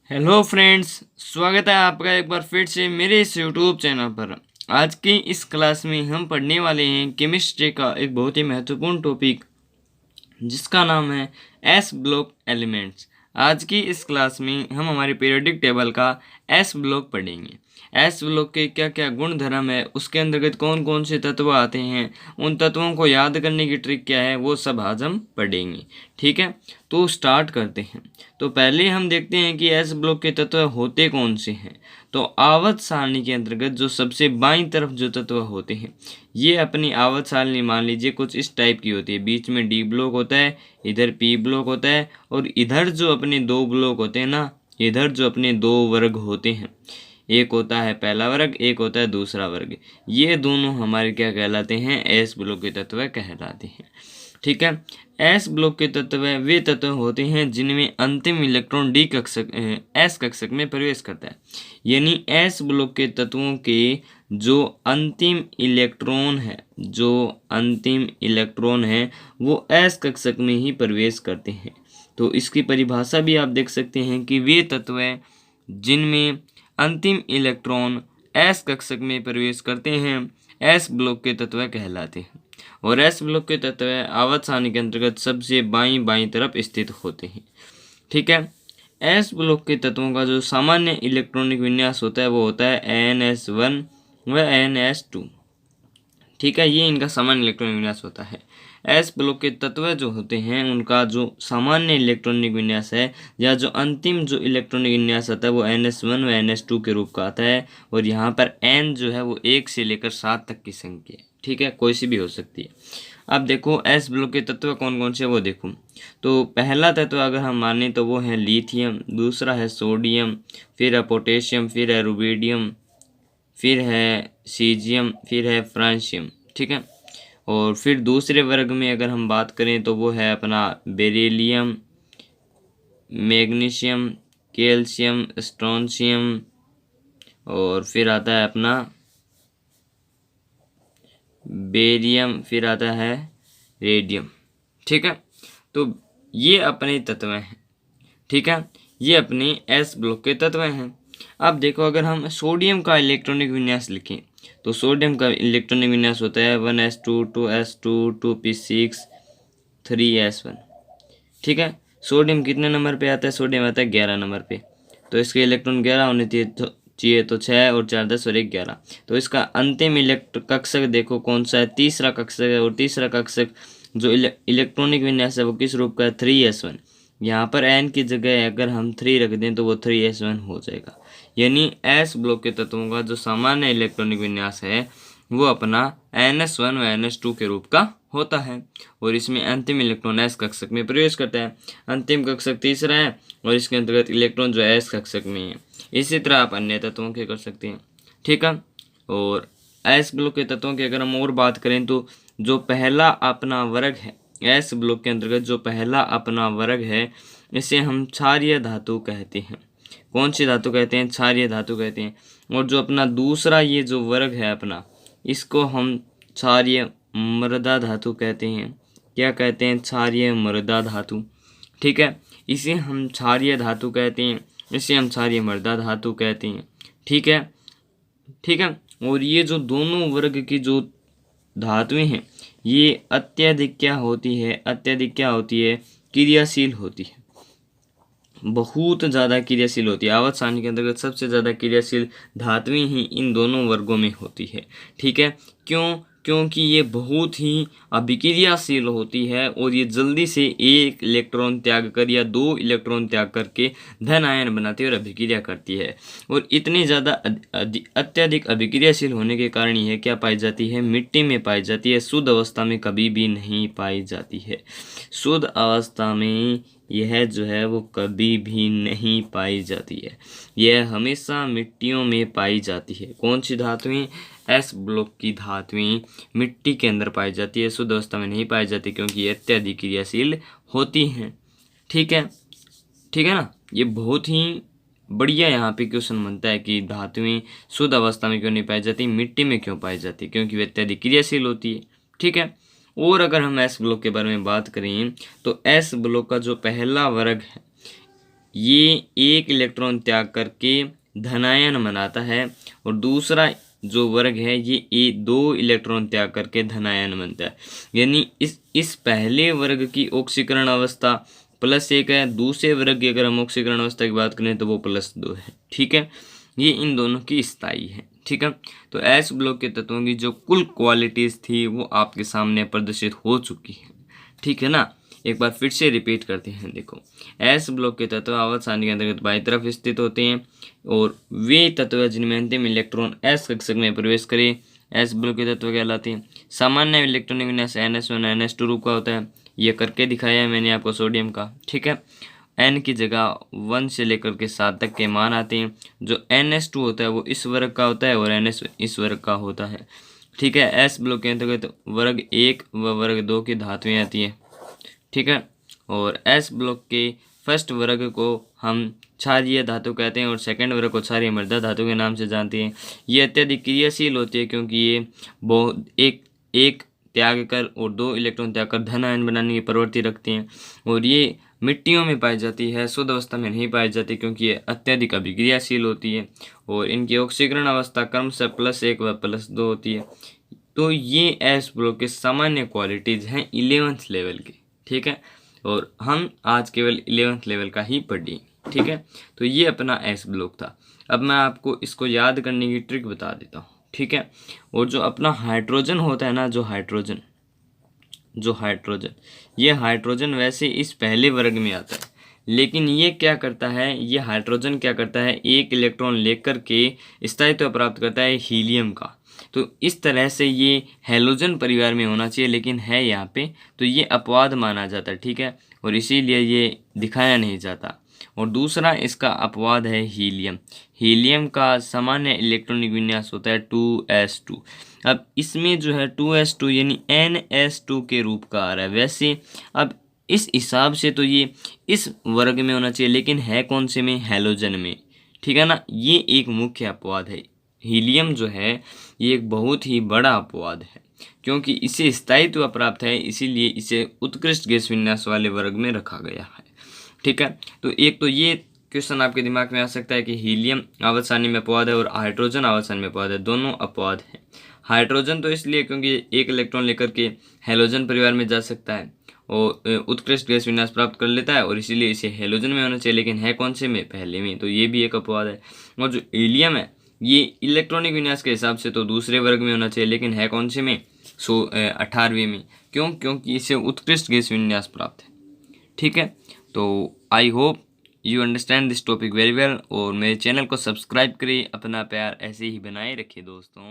Hello friends, स्वागत है आपका एक बार फिर से मेरे इस यूट्यूब चैनल पर। आज की इस क्लास में हम पढ़ने वाले हैं केमिस्ट्री का एक बहुत ही महत्वपूर्ण टॉपिक जिसका नाम है एस ब्लॉक एलिमेंट्स। आज की इस क्लास में हम हमारे पीरियोडिक टेबल का एस ब्लॉक पढ़ेंगे। एस ब्लॉक के क्या क्या गुण धर्म है, उसके अंतर्गत कौन कौन से तत्व आते हैं, उन तत्वों को याद करने की ट्रिक क्या है, वो सब आज हम पढ़ेंगे। ठीक है, तो स्टार्ट करते हैं। तो पहले हम देखते हैं कि एस ब्लॉक के तत्व होते कौन से हैं। तो आवर्त सारणी के अंतर्गत जो सबसे बाईं तरफ जो तत्व होते हैं, ये अपनी आवर्त सारणी मान लीजिए कुछ इस टाइप की होती है। बीच में डी ब्लॉक होता है, इधर पी ब्लॉक होता है, और इधर जो अपने दो ब्लॉक होते हैं ना, इधर जो अपने दो वर्ग होते हैं, एक होता है पहला वर्ग, एक होता है दूसरा वर्ग। ये दोनों हमारे क्या कहलाते हैं? एस ब्लॉक के तत्व कहलाते हैं। ठीक है, एस ब्लॉक के तत्व वे तत्व होते हैं जिनमें अंतिम इलेक्ट्रॉन डी कक्षक एस कक्षक में प्रवेश करता है। यानी एस ब्लॉक के तत्वों के जो अंतिम इलेक्ट्रॉन है वो एस कक्षक में ही प्रवेश करते हैं। तो इसकी परिभाषा भी आप देख सकते हैं कि वे तत्व जिनमें अंतिम इलेक्ट्रॉन एस कक्षक में प्रवेश करते हैं एस ब्लॉक के तत्व कहलाते हैं। और एस ब्लॉक के तत्व आवर्त सारणी के अंतर्गत सबसे बाईं तरफ स्थित होते हैं। ठीक है, एस ब्लॉक के तत्वों का जो सामान्य इलेक्ट्रॉनिक विन्यास होता है वो होता है NS1 व NS2। ठीक है, ये इनका सामान्य इलेक्ट्रॉनिक विन्यास होता है। एस ब्लॉक के तत्व जो होते हैं उनका जो सामान्य इलेक्ट्रॉनिक विन्यास है या जो अंतिम जो इलेक्ट्रॉनिक विन्यास आता है वो NS1 व NS2 के रूप का आता है। और यहाँ पर N जो है वो 1 से लेकर 7 तक की संख्या है। ठीक है, कोई सी भी हो सकती है। अब देखो एस ब्लॉक के तत्व कौन कौन से वो देखो। तो पहला तत्व अगर हम माने तो वो है लिथियम, दूसरा है सोडियम, फिर है पोटेशियम, फिर है रुबिडियम, फिर है सीजियम, फिर है फ्रांसियम। ठीक है, और फिर दूसरे वर्ग में अगर हम बात करें तो वो है अपना बेरिलियम, मैग्नीशियम, कैल्शियम, स्ट्रोंशियम, और फिर आता है अपना बेरियम, फिर आता है रेडियम। ठीक है, तो ये अपने तत्व हैं। ठीक है, ये अपने एस ब्लॉक के तत्व हैं। अब देखो अगर हम सोडियम का इलेक्ट्रॉनिक विन्यास लिखें तो सोडियम का इलेक्ट्रॉनिक विन्यास होता है 1s2 2s2 2p6 3s1। ठीक है, सोडियम कितने नंबर पे आता है? सोडियम आता है 11 नंबर पे। तो इसके इलेक्ट्रॉन 11 होने चाहिए तो 6 और 4 10 और 1 11। तो इसका अंतिम कक्षक देखो कौन सा है? तीसरा कक्षक है। और तीसरा कक्षक जो इलेक्ट्रॉनिक विन्यास है वो किस रूप का है? 3s1। यहाँ पर n की जगह अगर हम 3 रख दें तो वो 3s1 हो जाएगा। यानी एस ब्लॉक के तत्वों का जो सामान्य इलेक्ट्रॉनिक विन्यास है वो अपना NS1 व NS2 के रूप का होता है। और इसमें अंतिम इलेक्ट्रॉन एस कक्षक में प्रवेश करता है। अंतिम कक्षक तीसरा है और इसके अंतर्गत इलेक्ट्रॉन जो है एस कक्षक में है। इसी तरह आप अन्य तत्वों के कर सकते हैं। ठीक है, और एस ब्लॉक के तत्वों की अगर हम और बात करें तो जो पहला अपना वर्ग है एस ब्लॉक के अंतर्गत, जो पहला अपना वर्ग है इसे हम क्षारीय धातु कहते हैं। कौन सी धातु कहते हैं? क्षारीय धातु कहते हैं। और जो अपना दूसरा ये जो वर्ग है अपना, इसको हम क्षारीय मृदा धातु कहते हैं। क्या कहते हैं? क्षारीय मृदा धातु। ठीक है, इसे हम क्षारीय धातु कहते हैं, इसे हम क्षारीय मृदा धातु कहते हैं। ठीक है, ठीक है, और ये जो दोनों वर्ग की जो धातुएं हैं ये अत्यधिक क्या होती है? क्रियाशील होती है। बहुत ज़्यादा क्रियाशील होती है। आवर्त सारणी के अंतर्गत सबसे ज़्यादा क्रियाशील धातुएं ही इन दोनों वर्गों में होती है। ठीक है, क्योंकि ये बहुत ही अभिक्रियाशील होती है और ये जल्दी से एक इलेक्ट्रॉन त्याग कर या 2 इलेक्ट्रॉन त्याग करके धन आयन बनाती है और अभिक्रिया करती है। और इतनी ज़्यादा अत्यधिक अभिक्रियाशील होने के कारण यह क्या पाई जाती है? मिट्टी में पाई जाती है। शुद्ध अवस्था में कभी भी नहीं पाई जाती है। शुद्ध अवस्था में यह जो है वो कभी भी नहीं पाई जाती है। यह हमेशा मिट्टियों में पाई जाती है। कौन सी धातुएं? एस ब्लॉक की धातुएं मिट्टी के अंदर पाई जाती है, शुद्ध अवस्था में नहीं पाई जाती क्योंकि ये अत्यधिक क्रियाशील होती हैं। ठीक है, ठीक है ना। ये बहुत ही बढ़िया यहाँ पे क्वेश्चन बनता है कि धातुएं शुद्ध अवस्था में क्यों नहीं पाई जाती, मिट्टी में क्यों पाई जाती? क्योंकि वे अत्यधिक क्रियाशील होती है। ठीक है, और अगर हम एस ब्लॉक के बारे में बात करें तो एस ब्लॉक का जो पहला वर्ग है ये एक इलेक्ट्रॉन त्याग करके धनायन बनाता है, और दूसरा जो वर्ग है ये दो इलेक्ट्रॉन त्याग करके धनायन बनता है। यानी इस पहले वर्ग की ऑक्सीकरण अवस्था +1 है, दूसरे वर्ग की अगर हम ऑक्सीकरण अवस्था की बात करें तो वो +2 है। ठीक है, ये इन दोनों की स्थायी है। ठीक है, तो एस ब्लॉक के तत्वों की जो कुल क्वालिटीज़ थी वो आपके सामने प्रदर्शित हो चुकी है। ठीक है ना, एक बार फिर से रिपीट करते हैं। देखो, एस ब्लॉक के तत्व आवर्त सारणी के अंतर्गत बाईं तरफ स्थित होते हैं, और वे तत्व जिनमें अंतिम इलेक्ट्रॉन एस कक्षक में प्रवेश करे एस ब्लॉक के तत्व कहलाते हैं। सामान्य इलेक्ट्रॉनिक विन्यास NS1 NS2 रूप का होता है, ये करके दिखाया है मैंने आपको सोडियम का। ठीक है, N की जगह 1 से लेकर के 7 तक के मान आते हैं। जो NS2 होता है वो इस वर्ग का होता है, और NS इस वर्ग का होता है। ठीक है, एस ब्लॉक के अंतर्गत वर्ग 1 व वर्ग 2 की धातुएं आती है। ठीक है, और एस ब्लॉक के फर्स्ट वर्ग को हम क्षारीय धातु कहते हैं, और सेकंड वर्ग को क्षारीय मृदा धातु के नाम से जानते हैं। ये अत्यधिक क्रियाशील होती है, क्योंकि ये बहुत एक त्याग कर और 2 इलेक्ट्रॉन त्याग कर धन आयन बनाने की प्रवृत्ति रखती हैं, और ये मिट्टियों में पाई जाती है, शुद्ध अवस्था में नहीं पाई जाती, क्योंकि ये अत्यधिक अभिक्रियाशील होती है, और इनकी ऑक्सीकरण अवस्था क्रमशः +1 व +2 होती है। तो ये एस ब्लॉक के सामान्य क्वालिटीज़ हैं 11th लेवल के। ठीक है, और हम आज केवल 11th लेवल का ही पढ़ी। ठीक है, तो ये अपना एस ब्लॉक था। अब मैं आपको इसको याद करने की ट्रिक बता देता हूँ। ठीक है, और जो अपना हाइड्रोजन होता है ना, जो हाइड्रोजन ये हाइड्रोजन वैसे इस पहले वर्ग में आता है, लेकिन ये क्या करता है, ये हाइड्रोजन क्या करता है, एक इलेक्ट्रॉन लेकर के स्थायित्व प्राप्त करता है हीलियम का। तो इस तरह से ये हैलोजन परिवार में होना चाहिए, लेकिन है यहाँ पे, तो ये अपवाद माना जाता है। ठीक है, और इसीलिए ये दिखाया नहीं जाता। और दूसरा इसका अपवाद है हीलियम। हीलियम का सामान्य इलेक्ट्रॉनिक विन्यास होता है 2s2। अब इसमें जो है 2s2 यानी NS2 के रूप का आ रहा है। वैसे अब इस हिसाब से तो ये इस वर्ग में होना चाहिए, लेकिन है कौन से में, हैलोजन में। ठीक है ना, ये एक मुख्य अपवाद है। हीलियम जो है ये एक बहुत ही बड़ा अपवाद है, क्योंकि इसे स्थायित्व प्राप्त है, इसीलिए इसे उत्कृष्ट गैस विन्यास वाले वर्ग में रखा गया है। ठीक है, तो एक तो ये क्वेश्चन आपके दिमाग में आ सकता है कि हीलियम आवर्त सारणी में अपवाद है और हाइड्रोजन आवर्त सारणी में अपवाद है, दोनों अपवाद है। हाइड्रोजन तो इसलिए क्योंकि एक इलेक्ट्रॉन लेकर के हैलोजन परिवार में जा सकता है और उत्कृष्ट गैस विन्यास प्राप्त कर लेता है, और इसीलिए इसे हैलोजन में होना चाहिए, लेकिन है कौन से में, पहले में, तो ये भी एक अपवाद है। और जो हीलियम है ये इलेक्ट्रॉनिक विन्यास के हिसाब से तो दूसरे वर्ग में होना चाहिए, लेकिन है कौन से में, 18वें में। क्यों? क्योंकि इसे उत्कृष्ट गैस विन्यास प्राप्त है। ठीक है, तो I hope you understand this topic very well, और मेरे चैनल को सब्सक्राइब करिए। अपना प्यार ऐसे ही बनाए रखिए दोस्तों।